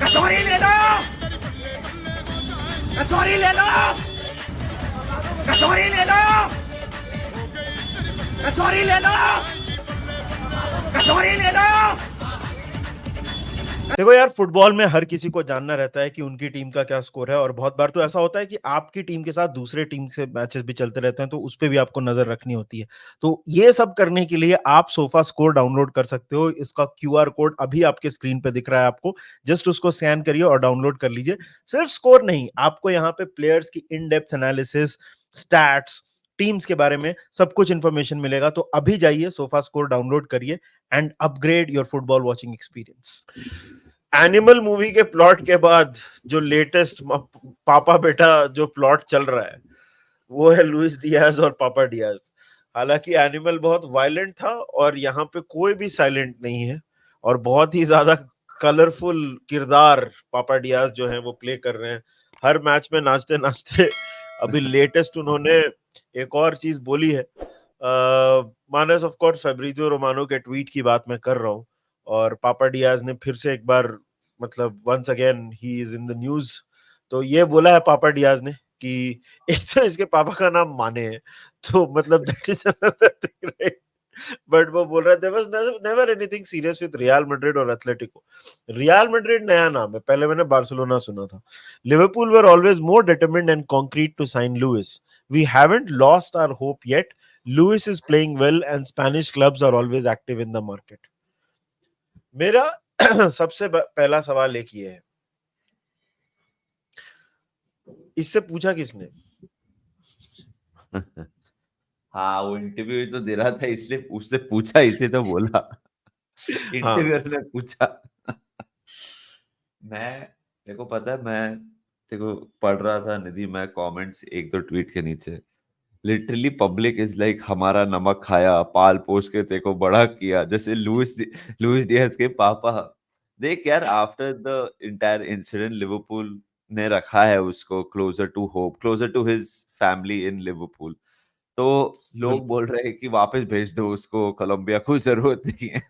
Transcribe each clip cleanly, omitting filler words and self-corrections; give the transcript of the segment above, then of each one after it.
कचौरी ले लो, कचौरी ले लो, कचौरी ले लो, कचौरी ले लो, कचौरी ले लो। देखो यार, फुटबॉल में हर किसी को जानना रहता है कि उनकी टीम का क्या स्कोर है, और बहुत बार तो ऐसा होता है कि आपकी टीम के साथ दूसरे टीम से मैचेस भी चलते रहते हैं, तो उस पे भी आपको नजर रखनी होती है। तो ये सब करने के लिए आप सोफा स्कोर डाउनलोड कर सकते हो। इसका क्यूआर कोड अभी आपके स्क्रीन पे दिख रहा है आपको, जस्ट उसको स्कैन करिए और डाउनलोड कर लीजिए। सिर्फ स्कोर नहीं, आपको यहाँ पे प्लेयर्स की in depth analysis, stats, teams के बारे में सब कुछ इंफॉर्मेशन मिलेगा। तो अभी जाइए, सोफा स्कोर डाउनलोड करिए and upgrade your football watching experience. Animal movie के प्लॉट के बाद जो लेटेस्ट पापा बेटा जो प्लॉट चल रहा है, वो है लुइस डियाज और पापा डियाज। हालांकि एनिमल बहुत वायलेंट था, और यहाँ पे कोई भी साइलेंट नहीं है, और बहुत ही ज्यादा कलरफुल किरदार पापा डियाज जो है वो प्ले कर रहे हैं हर मैच में, नाचते नाचते। अभी लेटेस्ट उन्होंने एक और चीज बोली है, मानस ऑफ कोर्स फैब्रिजियो रोमानो के ट्वीट की बात मैं कर रहा हूँ, और पापा डियाज ने फिर से एक बार, मतलब once again he is in the news. तो ये बोला है पापा डियाज ने कि एक तो इसके पापा का नाम माने है, तो मतलब that is another thing, right? But वो बोल रहा है there was never anything serious with Real Madrid और एथलेटिको। रियल मैड्रिड नया नाम है, पहले मैंने बार्सिलोना सुना था। Liverpool were always more determined and concrete to sign Luis. We haven't lost our hope yet. Luis is playing well and Spanish clubs are always active in the market. मेरा सबसे पहला सवाल एक ये है, इससे पूछा किसने? हाँ, वो इंटरव्यू तो दे रहा था, इसलिए उससे पूछा, इसे तो बोला। हाँ इंटरव्यूअर ने पूछा। मैं, देखो पता है, मैं देखो पढ़ रहा था निधि, मैं कमेंट्स एक दो ट्वीट के नीचे, लिटरली पब्लिक इज लाइक हमारा नमक खाया, पाल पोस के तेको बड़ा किया, जैसे लुइस डियाज के पापा। देख यार, after the entire incident Liverpool ने रखा है उसको closer to hope, closer to his family in Liverpool. तो लोग बोल रहे हैं कि वापस भेज दो उसको कोलंबिया, कोई जरूरत नहीं है।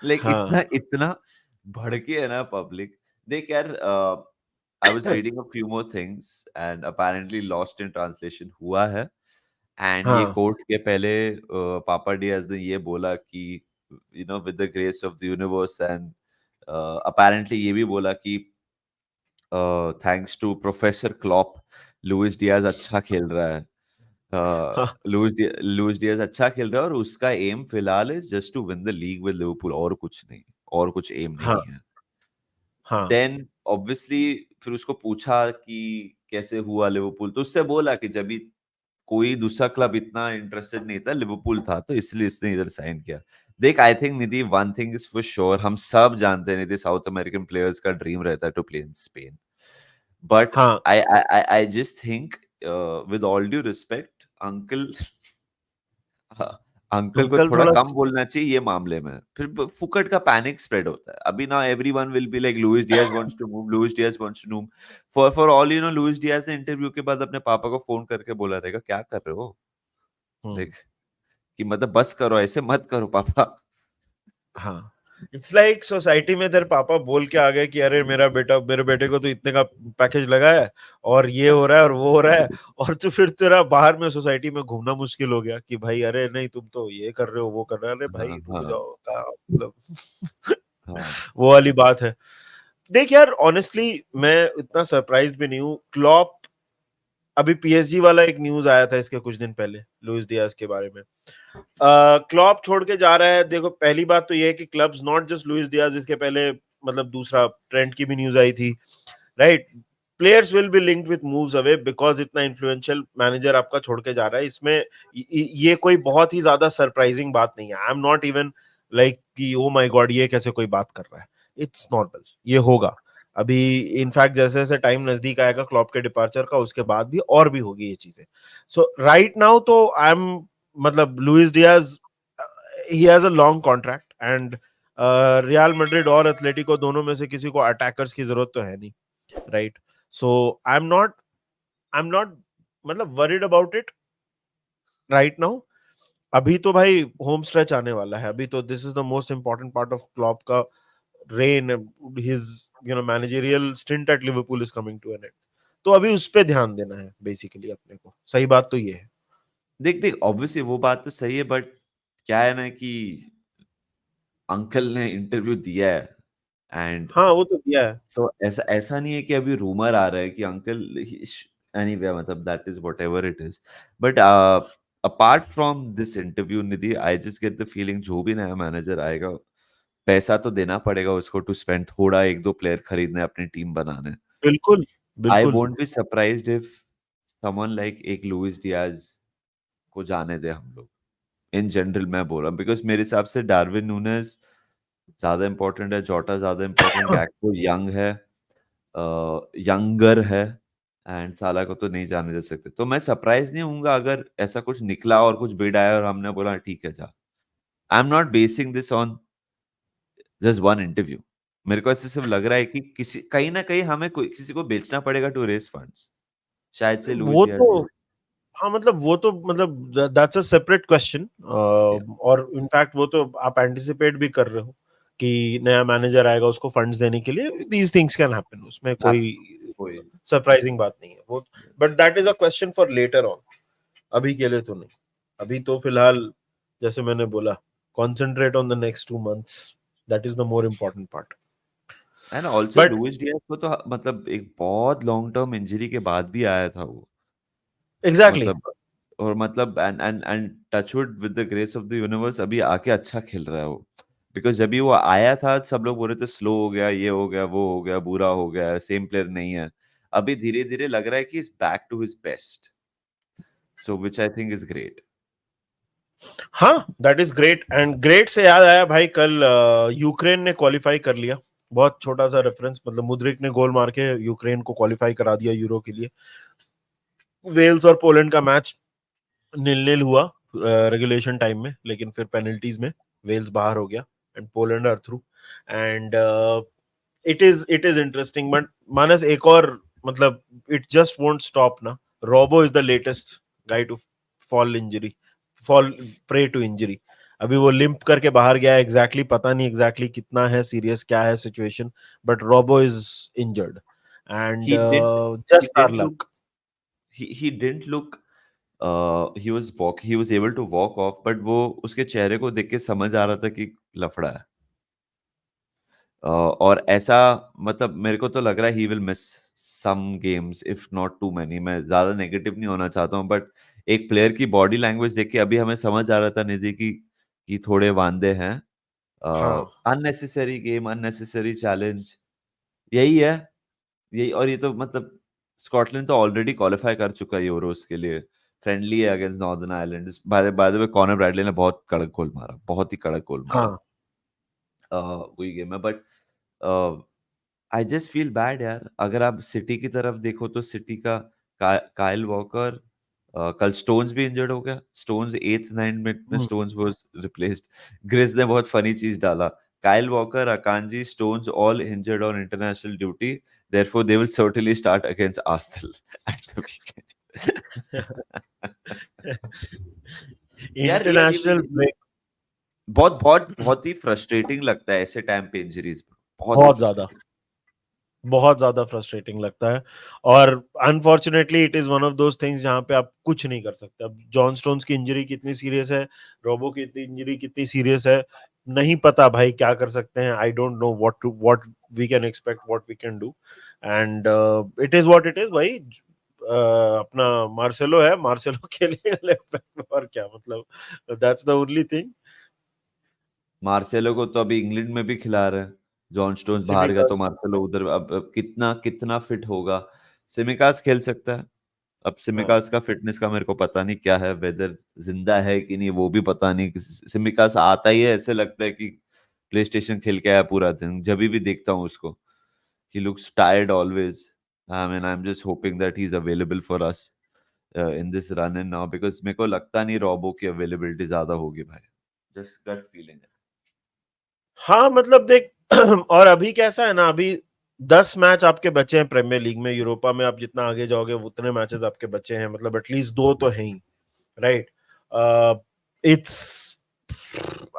लाइक हाँ इतना इतना भड़के है ना पब्लिक। देख यार, I was reading a few more things and apparently lost in translation हुआ है। एंड ये हाँ कोर्ट के पहले पापा डियाज ने ये बोला कि you know with the grace of the universe, and apparently ये भी बोला कि thanks to professor Klopp, Luis Diaz अच्छा खेल रहा है। हाँ लुइस डियाज अच्छा खेल रहा है, और उसका एम फिलहाल is just to win the league with Liverpool, और कुछ नहीं, और कुछ एम हाँ नहीं है। हाँ देन ऑब्वियसली फिर उसको पूछा कि कैसे हुआ लिवरपूल, तो उससे बोला कि जब भी कोई दूसरा क्लब इतना इंटरेस्टेड नहीं था, लिवरपूल था, तो इसलिए इसने इधर साइन किया। देख, I think Nidhi, one thing is for sure, हम सब जानते हैं निधि, साउथ अमेरिकन प्लेयर्स का ड्रीम रहता है to play in Spain. But हाँ I just think, with all due respect, uncle, uncle को अंकल थोड़ा थोड़ा। कम बोलना चाहिए ये मामले में, फिर फुकट का पैनिक स्प्रेड होता है। अभी ना everyone will be like Luis Diaz wants to move, Luis Diaz wants to move. For all you know, Luis Diaz ने इंटरव्यू के बाद अपने पापा को फोन करके बोला रहेगा, क्या कर रहे हो, हम्म, लाइक कि मतलब बस करो, ऐसे मत करो पापा। हाँ, इट्स लाइक सोसाइटी में तेरे पापा बोल के आ गए कि अरे मेरा बेटा, मेरे बेटे को तो इतने का पैकेज लगा है, और ये हो रहा है और वो हो रहा है, और तो फिर तेरा बाहर में सोसाइटी में घूमना मुश्किल हो गया कि भाई अरे नहीं तुम तो ये कर रहे हो, वो कर रहे हो, अरे भाई हाँ, रुक हाँ, जाओ का मतलब। हाँ, वो वाली बात है। देख यार, ऑनेस्टली मैं इतना सरप्राइज भी नहीं हूँ। क्लॉप, अभी पीएसजी वाला एक न्यूज आया था इसके कुछ दिन पहले लुइस डियाज के बारे में। क्लॉप छोड़ के जा रहा है। देखो, पहली बात तो ये है कि clubs, not just Luis Diaz, इसके पहले मतलब दूसरा ट्रेंट की भी न्यूज आई थी, right? Players will be linked with moves away because इतना इन्फ्लुएंशियल मैनेजर आपका छोड़ के जा रहा है। इसमें ये कोई बहुत ही ज्यादा सरप्राइजिंग बात नहीं है। आई एम नॉट इवन लाइक कि ओ माय गॉड ये कैसे कोई बात कर रहा है। इट्स नॉर्मल, ये होगा। अभी इनफैक्ट जैसे जैसे टाइम नजदीक आएगा क्लॉप के डिपार्चर का, उसके बाद भी और भी होगी ये चीजें। सो राइट नाउ तो आई एम, मतलब Luis Diaz, he has a long contract, and real Madrid और एथलेटिको दोनों में से किसी को अटैकर्स की जरूरत तो है नहीं, right? So I am not मतलब worried about it right now. अभी तो भाई होम स्ट्रेच आने वाला है। अभी तो this is the most important part of Klopp का reign, his managerial stint at Liverpool is coming to an end. तो अभी उस पे ध्यान देना है बेसिकली अपने को, सही बात तो ये है। देख ऑब्वियसली वो बात तो सही है, बट क्या है ना कि अंकल ने इंटरव्यू दिया है, एंड हाँ वो तो दिया है। सो ऐसा ऐसा नहीं है कि अभी रूमर आ रहा है कि अंकल, एनीवे मतलब that is whatever it is, but apart from this interview Nidhi, I just get the feeling जो भी नया मैनेजर आएगा, पैसा तो देना पड़ेगा उसको टू स्पेंड, थोड़ा एक दो प्लेयर खरीदने, अपनी टीम बनाने। बिल्कुल आई बिल्कुल। Won't be surprised if someone like एक लुइस डियाज को जाने दे हम लोग। इन जनरल मैं बोल रहा हूँ, बिकॉज मेरे हिसाब से डार्विन नूनेज ज्यादा इंपॉर्टेंट है, जोटा ज्यादा इंपॉर्टेंट, गैक्पो यंग है, यंगर है, एंड साला को तो नहीं जाने दे सकते। तो मैं सरप्राइज नहीं होऊंगा अगर ऐसा कुछ निकला और कुछ बिड आया और हमने बोला ठीक है जा। आई am not basin this on just one interview. मेरे को ऐसे सिर्फ लग रहा है कि किसी कहीं ना कहीं हमें किसी को बेचना पड़ेगा टू रेस फंड्स, शायद से लुइस वो डियाज। तो हाँ मतलब वो तो मतलब दैट्स अ सेपरेट क्वेश्चन, और इनफैक्ट वो तो आप एंटिसिपेट भी कर रहे हो कि नया मैनेजर आएगा उसको फंड्स देने के लिए, दीज थिंग्स कैन हैपन, उसमें कोई कोई सरप्राइजिंग बात नहीं है वो। But that is a question for later on, अभी के लिए तो नहीं। अभी तो फिलहाल जैसे मैंने बोला, concentrate on the next 2 months, that is the more important part. And also but Luis Diaz को तो मतलब एक बहुत लॉन्ग टर्म इंजरी के बाद भी आया था वो, एग्जैक्टली मतलब, और मतलब and touchwood with the grace of the universe अभी आके अच्छा खेल रहा है वो। बिकॉज जब भी वो आया था सब लोग बोल रहे थे स्लो हो गया, ये हो गया, वो हो गया, बुरा हो गया, सेम प्लेयर नहीं है। अभी धीरे धीरे लग रहा है कि is back to his best, so which I think is great. हाँ, that is great. And great से याद आया भाई, कल यूक्रेन ने क्वालिफाई कर लिया। बहुत छोटा सा रेफरेंस, मतलब मुद्रिक ने गोल मार के यूक्रेन को क्वालिफाई करा दिया यूरो के लिए। वेल्स और पोलैंड का मैच 0-0 हुआ रेगुलेशन टाइम में, लेकिन फिर पेनल्टीज में वेल्स बाहर हो गया and Poland are through. And it is interesting, but Manas एक और मतलब इट जस्ट वोंट स्टॉप ना। Robo is the latest guy to fall injury, fall prey to injury. अभी वो लिंप करके बाहर गया है, एग्जैक्टली पता नहीं एग्जैक्टली कितना है सीरियस, क्या है situation, but Robo is injured and he did he just our didn't look luck. he didn't look he was able to walk off, but वो उसके चेहरे को देख के समझ आ रहा था कि लफड़ा है। और ऐसा मतलब मेरे को तो लग रहा है he will miss some games if not too many. मैं ज्यादा नेगेटिव नहीं होना चाहता हूँ, बट एक प्लेयर की बॉडी लैंग्वेज देख के अभी हमें समझ आ रहा था निधि की कि थोड़े वांदे हैं। हाँ अननेसेसरी गेम, अननेसेसरी चैलेंज, यही है। यही, और ये तो मतलब स्कॉटलैंड तो ऑलरेडी क्वालिफाई कर चुका है यूरोस के लिए, फ्रेंडली है against Northern Ireland. By the way Conor Bradley ने बहुत कड़क गोल मारा, बहुत ही कड़क गोल मारा। हाँ। वही गेम है, but I just feel bad यार। अगर आप सिटी की तरफ देखो तो सिटी का काइल वॉकर, कल स्टोन्स भी इंजर्ड हो गया। स्टोन्स 8th 9th मिनट में हम्म। Stones was replaced. ग्रिस ने बहुत फनी चीज डाला, Kyle Walker, Akanji, Stones all injured on international duty, therefore they will certainly start against Arsenal at the weekend. यार यार इंटरनेशनल ब्रेक। बहुत बहुत बहुत ही फ्रस्ट्रेटिंग लगता है ऐसे टाइम पे इंजरीज, बहुत ही बहुत ज्यादा, फ्रस्ट्रेटिंग। बहुत ज्यादा फ्रस्ट्रेटिंग लगता है। और unfortunately it is one of those things जहां पे आप कुछ नहीं कर सकते। अब जॉन स्टोन्स की इंजरी कितनी सीरियस है, रोबो की इंजरी कितनी सीरियस है, नहीं पता भाई क्या कर सकते हैं। I don't know what we can expect, what we can do. And it is what it is भाई। अपना मार्सेलो है, मार्सेलो खेलेगा लेफ्ट बैक में, और क्या मतलब, that's the only thing. Marcelo को तो अभी इंग्लैंड में भी खिला रहे हैं। जॉन स्टोन्स बाहर गया तो सिमिकास। मार्सेलो उधर। अब कितना कितना फिट होगा। सिमिकास खेल सकता है। अब हाँ सिमिकास का फिटनेस का मेरे को पता नहीं क्या है, वेदर जिंदा है कि नहीं वो भी पता नहीं। सिमिकास आता ही है, ऐसे लगता है कि प्ले स्टेशन खेल के आया पूरा दिन। जब भी देखता हूँ उसको, he looks tired always. I mean, I'm just hoping that he's available for us in this run in now, because मेरे को लगता नहीं रोबो की अवेलेबिलिटी ज्यादा होगी भाई। Just gut feeling है। हाँ मतलब देख और अभी कैसा है ना, अभी 10 मैच आपके बचे हैं प्रीमियर लीग में। यूरोपा में आप जितना आगे जाओगे उतने मैचेस आपके बचे हैं, मतलब एटलीस्ट 2 तो हैं ही, राइट। इट्स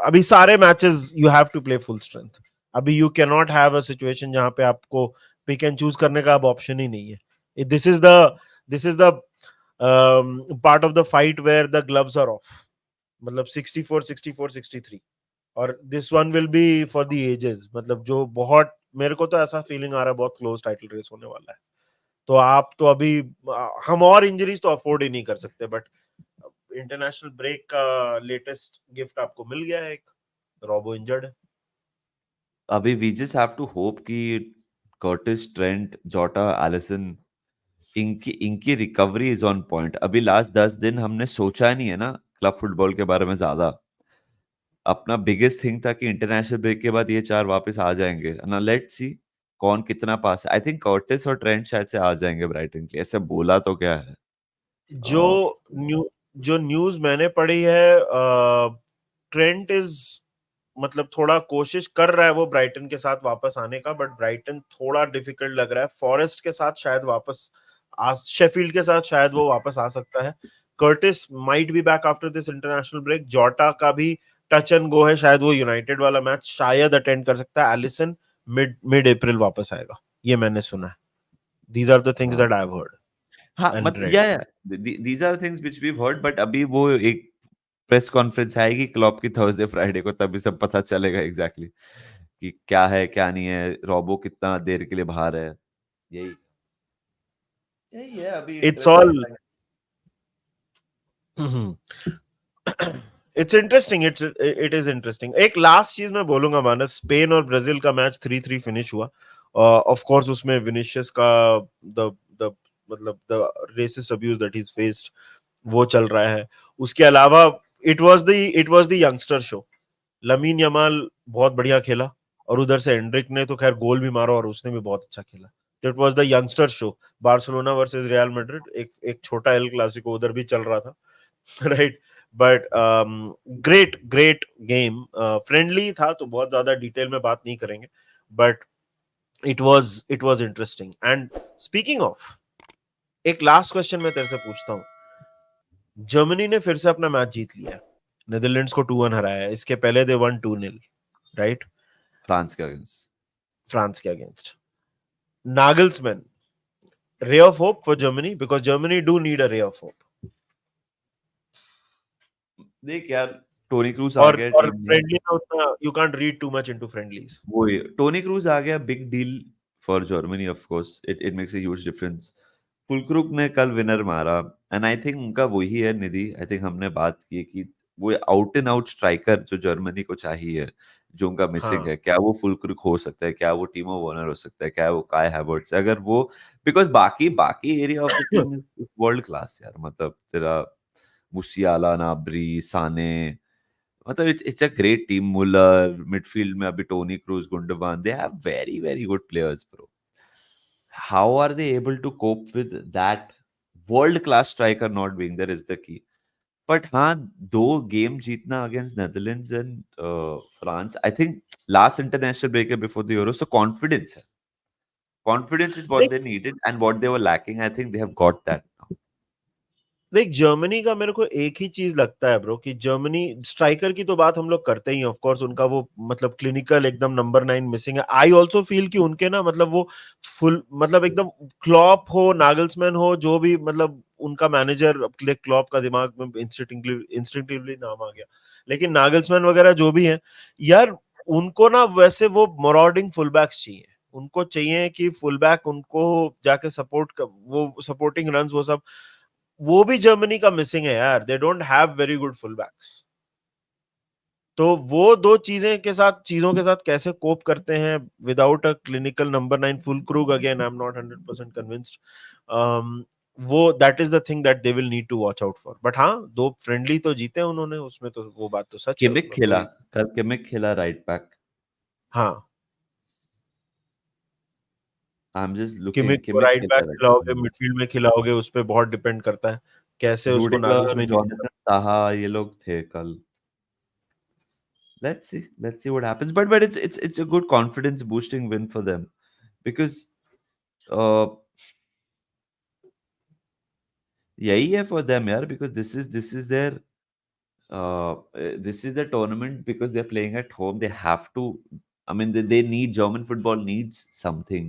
अभी सारे matches you have to play full strength. अभी you can not have a situation जहां पे आपको पिक एंड चूज करने का अब ऑप्शन ही नहीं है. This is the part of the fight where the gloves are off. मतलब 64 64 63. और this one will be for the ages. मतलब जो बहुत, मेरे को तो ऐसा फीलिंग आ रहा है बहुत क्लोज टाइटल रेस होने वाला है. तो आप तो अभी हम और इंजरीज तो अफोर्ड ही नहीं कर सकते. बट इंटरनेशनल ब्रेक का लेटेस्ट गिफ्ट आपको मिल गया है. एक रोबो इंजर्ड है. अभी we just have to hope कि कर्टिस, ट्रेंट, जोटा, एलिसन, इनकी इनकी रिकवरी इज ऑन पॉइंट. अभी लास्ट 10 दिन हमने सोचा नहीं है ना क्लब फुटबॉल के बारे में ज्यादा. अपना बिगेस्ट थिंग था कि इंटरनेशनल ब्रेक के बाद ये चार वापस आ जाएंगे. ना लेट्स सी कौन कितना पास. आई थिंक कर्टिस और ट्रेंट शायद से आ जाएंगे ब्राइटन के लिए. ऐसे बोला तो क्या है. जो न्यू जो न्यूज मैंने पढ़ी है, ट्रेंट इज, मतलब थोड़ा कोशिश कर रहा है वो ब्राइटन के साथ वापस आने का. बट ब्राइटन थोड़ा डिफिकल्ट लग रहा है. फॉरेस्ट के साथ शायद वापस शेफील्ड के साथ शायद वो वापस आ सकता है. Curtis might be back after this international break. Jota का भी टच एंड गो है. शायद वो यूनाइटेड वाला मैच शायद अटेंड कर सकता है. एलिसन मिड मिड अप्रैल वापस आएगा, ये मैंने सुना है. These are the things that I have heard हाँ एंड मतलब रेड. या these are things which we heard. But अभी वो एक प्रेस कॉन्फ्रेंस आएगी क्लॉप की थर्सडे फ्राइडे को, तभी सब पता चलेगा एग्जैक्टली कि क्या है क्या नहीं है, रोबो कितना देर के लिए बाहर है. यही यही है अभी it's all interesting. It's interesting. It is interesting. एक लास्ट चीज मैं बोलूंगा मानस, स्पेन और ब्राजील का मैच 3-3 फिनिश हुआ. ऑफ कोर्स उसमें विनिशियस का द द मतलब the racist abuse that he's faced वो चल रहा है. उसके अलावा it was the youngster show. Lamine Yamal बहुत बढ़िया खेला. और उधर से एंड्रिक ने तो खैर गोल भी मारा और उसने भी बहुत अच्छा खेला. तो it was the youngster show. Barcelona versus real Madrid, एक एक छोटा एल क्लासिको उधर भी चल रहा था. Right. But great great game. Friendly था तो बहुत ज्यादा डिटेल में बात नहीं करेंगे. But it was interesting. And speaking of, एक लास्ट क्वेश्चन मैं तेरे से पूछता हूँ. जर्मनी ने फिर से अपना मैच जीत लिया है. नेदरलैंड्स को 2-1 हराया है. इसके पहले दे वन 2-0. राइट. फ्रांस के अगेंस्ट. फ्रांस के against. Nagelsmann, ray of hope for Germany, because Germany do need a ray of hope. देख यार, टोनी क्रूज आ गया और टीम में. फ्रेंडली में उतना you can't read too much into friendlies. वो टोनी क्रूज आ गया, big deal for Germany. Of course it it makes a huge difference. Fullkrug ने कल विनर मारा. एंड आई थिंक उनका वही है निधि. आई थिंक हमने बात की कि वो आउट एंड आउट स्ट्राइकर जो जर्मनी को चाहिए, जो उनका मिसिंग हाँ. है. क्या वो फुलक्रुक हो सकता है, क्या वो टीमो वर्नर हो सकता है, क्या वो काय हैवर्ट्स है, अगर वो. बिकॉज बाकी बाकी area of the team is world class यार. मतलब तेरा मुसियाला, नाब्री, साने. मतलब it's a great team. Muller midfield में अभी Toni Kroos, Gundogan, they have very very good players bro. How are they able to cope with that world class striker not being there is the key. But हाँ, दो game जीतना against Netherlands and France, I think last international break है before the euro. So confidence है. Confidence is what देख they needed and what they were lacking. I think they have got that now. देख Germany का मेरे को एक ही चीज लगता है ब्रो, कि जर्मनी स्ट्राइकर की तो बात हम लोग करते ही ऑफ कोर्स. उनका वो मतलब क्लिनिकल एकदम नंबर 9 मिसिंग है. आई ऑल्सो फील कि उनके ना मतलब वो फुल मतलब एकदम, क्लॉप हो नागल्समैन हो जो भी, मतलब उनका मैनेजर क्लॉप का दिमाग में इंस्टिंक्टिवली नाम आ गया. लेकिन नागल्समैन वगैरह जो भी है यार, उनको ना वैसे वो मॉराउडिंग फुलबैक्स चाहिए. उनको चाहिए कि फुलबैक उनको जाके वो सपोर्टिंग रन्स वो सब. वो भी जर्मनी का मिसिंग है यार. They don't have very good full backs. तो वो दो चीजों के साथ कैसे कोप करते हैं without a clinical number 9 Fullkrug. Again I am not 100% convinced. वो that is the thing that they will need to watch out for. But हाँ, दो फ्रेंडली तो जीते उन्होंने, उसमें तो वो बात तो सच है, किमिक उसमें खेला. कोई. कल किमिक खेला राइट बैक. हाँ. I am just looking. Kimmich को किमिक राइट बैक खेला खिलाओगे, राइट. मिडफील्ड में खिलाओगे, उस पर बहुत डिपेंड करता है कैसे उसको Rudiger, Nagelsmann use. Jonathan Saha, ये लोग थे कल. Let's see what happens. But it's a good confidence boosting win for them because uh यही है for them यार. Because this is their this is the tournament. Because they're playing at home, they have to I mean, they need German football needs something.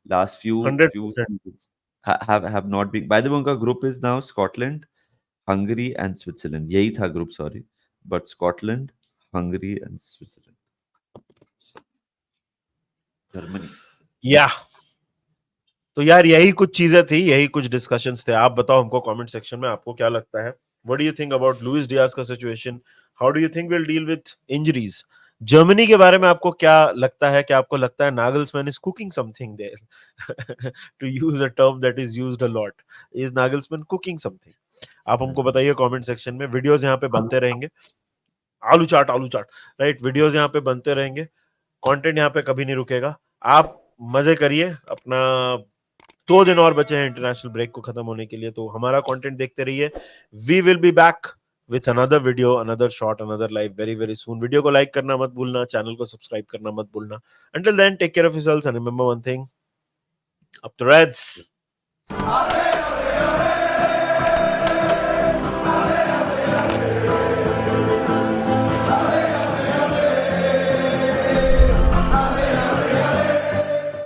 Last few 100%. seasons have not been. By the way, उनका group is now Scotland, Hungary and Switzerland. यही था group, sorry, but Scotland, Hungary and Switzerland. Germany. या तो यार यही कुछ चीजें थी, यही कुछ डिस्कशंस थे. आप बताओ हमको कमेंट सेक्शन में आपको क्या लगता है. What do you think about Luis Diaz का situation? How do you think will deal with injuries? Germany के बारे में आपको क्या लगता है? क्या आपको लगता है Nagelsmann is cooking something there? To use a term that is used a lot, is Nagelsmann cooking something? आप हमको बताइए कमेंट सेक्शन में. वीडियोस यहाँ पे बनते रहेंगे. आलू चाट, आलू चाट, राइट. वीडियोस यहाँ पे बनते रहेंगे. कंटेंट यहाँ पे कभी नहीं रुकेगा. आप मजे करिए अपना. 2 दिन और बचे हैं इंटरनेशनल ब्रेक को खत्म होने के लिए, तो हमारा कंटेंट देखते रहिए. We will be back with another video, another shot, another live very very soon. Video को लाइक करना मत भूलना, चैनल को सब्सक्राइब करना मत भूलना. Until then take care of yourselves and remember one thing, up the Reds.